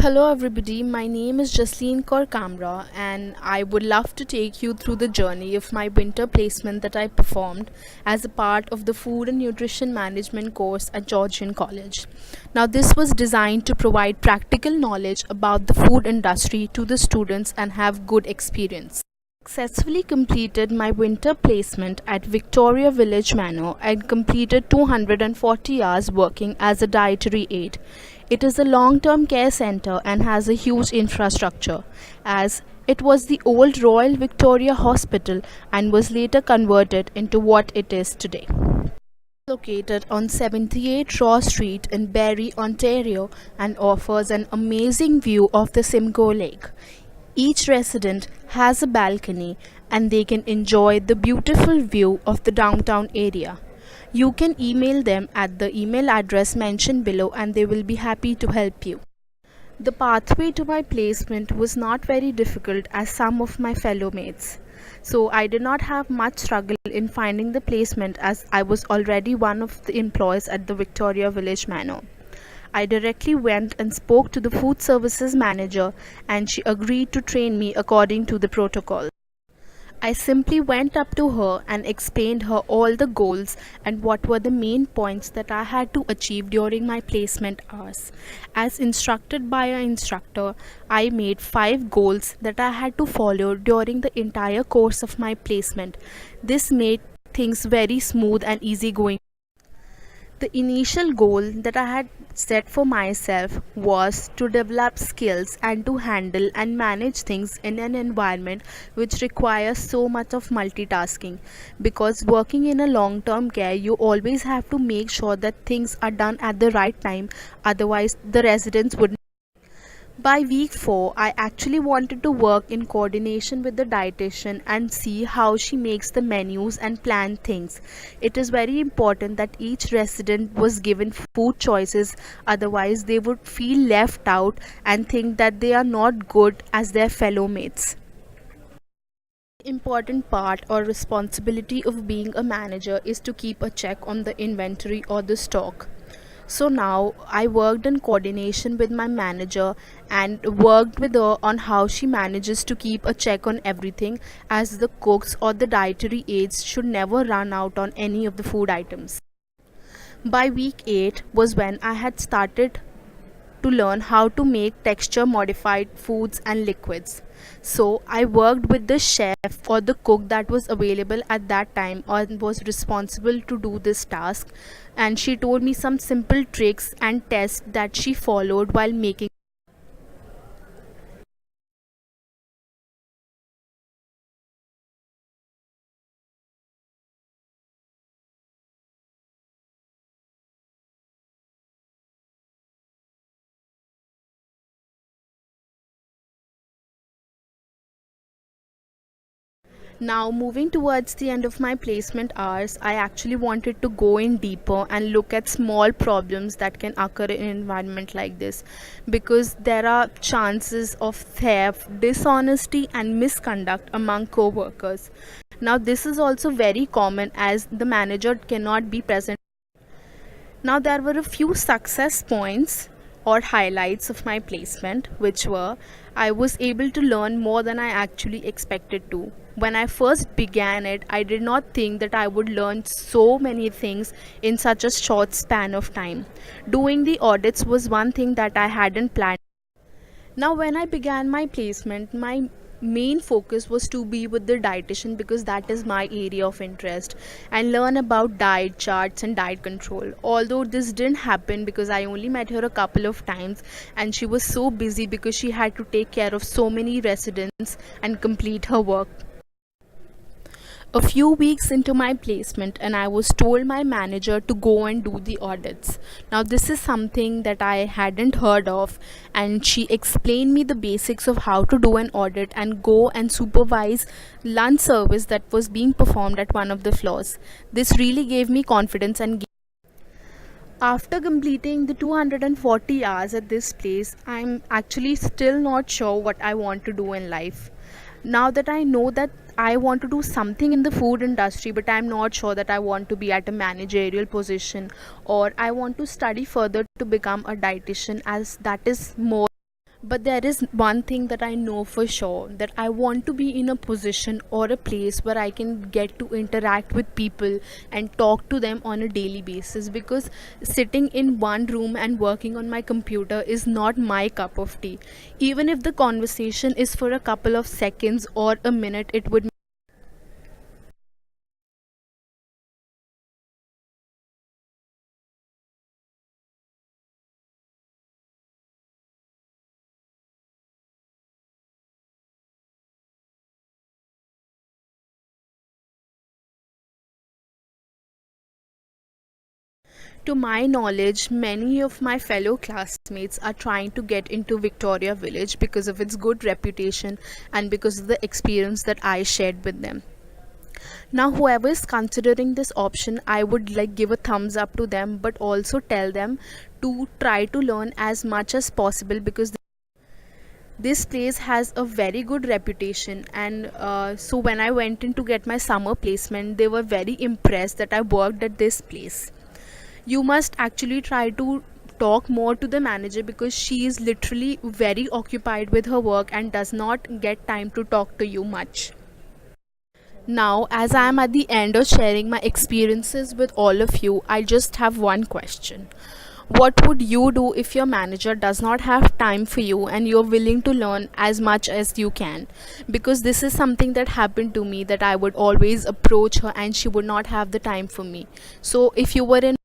Hello, everybody. My name is Jasleen Kaur Kamra, and I would love to take you through the journey of my winter placement that I performed as a part of the Food and Nutrition Management course at Georgian College. Now, this was designed to provide practical knowledge about the food industry to the students and have good experience. Successfully completed my winter placement at Victoria Village Manor and completed 240 hours working as a dietary aide. It is a long term care center and has a huge infrastructure, as it was the old Royal Victoria Hospital and was later converted into what it is today. Located on 78 Raw Street in Barrie, Ontario, and offers an amazing view of the Simcoe Lake. Each resident has a balcony and they can enjoy the beautiful view of the downtown area. You can email them at the email address mentioned below and they will be happy to help you. The pathway to my placement was not very difficult as some of my fellow mates. So I did not have much struggle in finding the placement as I was already one of the employees at the Victoria Village Manor. I directly went and spoke to the food services manager and she agreed to train me according to the protocol. I simply went up to her and explained her all the goals and what were the main points that I had to achieve during my placement hours. As instructed by an instructor, I made 5 goals that I had to follow during the entire course of my placement. This made things very smooth and easygoing. The initial goal that I had set for myself was to develop skills and to handle and manage things in an environment which requires so much of multitasking, because working in a long term care you always have to make sure that things are done at the right time, otherwise the residents would. By week 4, I actually wanted to work in coordination with the dietitian and see how she makes the menus and plan things. It is very important that each resident was given food choices, otherwise, they would feel left out and think that they are not good as their fellow mates. Important part or responsibility of being a manager is to keep a check on the inventory or the stock. So now I worked in coordination with my manager and worked with her on how she manages to keep a check on everything, as the cooks or the dietary aides should never run out on any of the food items. By week 8 was when I had started to learn how to make texture modified foods and liquids. So I worked with the chef or the cook that was available at that time or was responsible to do this task, and she told me some simple tricks and tests that she followed while making. Now, moving towards the end of my placement hours, I actually wanted to go in deeper and look at small problems that can occur in an environment like this, because there are chances of theft, dishonesty, and misconduct among co workers. Now, this is also very common as the manager cannot be present. Now, there were a few success points or highlights of my placement, which were I was able to learn more than I actually expected to. When I first began it, I did not think that I would learn so many things in such a short span of time. Doing the audits was one thing that I hadn't planned. Now, when I began my placement, my main focus was to be with the dietitian because that is my area of interest and learn about diet charts and diet control. Although this didn't happen because I only met her a couple of times and she was so busy because she had to take care of so many residents and complete her work. A few weeks into my placement and I was told my manager to go and do the audits. Now this is something that I hadn't heard of, and she explained me the basics of how to do an audit and go and supervise lunch service that was being performed at one of the floors. This really gave me confidence and after completing the 240 hours at this place, I'm actually still not sure what I want to do in life. Now that I know that I want to do something in the food industry, but I'm not sure that I want to be at a managerial position or I want to study further to become a dietitian, as that is more. But there is one thing that I know for sure, that I want to be in a position or a place where I can get to interact with people and talk to them on a daily basis, because sitting in one room and working on my computer is not my cup of tea. Even if the conversation is for a couple of seconds or a minute, it would. To my knowledge, many of my fellow classmates are trying to get into Victoria Village because of its good reputation and because of the experience that I shared with them. Now, whoever is considering this option, I would like give a thumbs up to them, but also tell them to try to learn as much as possible, because this place has a very good reputation. And so when I went in to get my summer placement, they were very impressed that I worked at this place. You must actually try to talk more to the manager, because she is literally very occupied with her work and does not get time to talk to you much. Now, as I am at the end of sharing my experiences with all of you, I just have one question. What would you do if your manager does not have time for you and you're willing to learn as much as you can? Because this is something that happened to me, that I would always approach her and she would not have the time for me. So, if you were in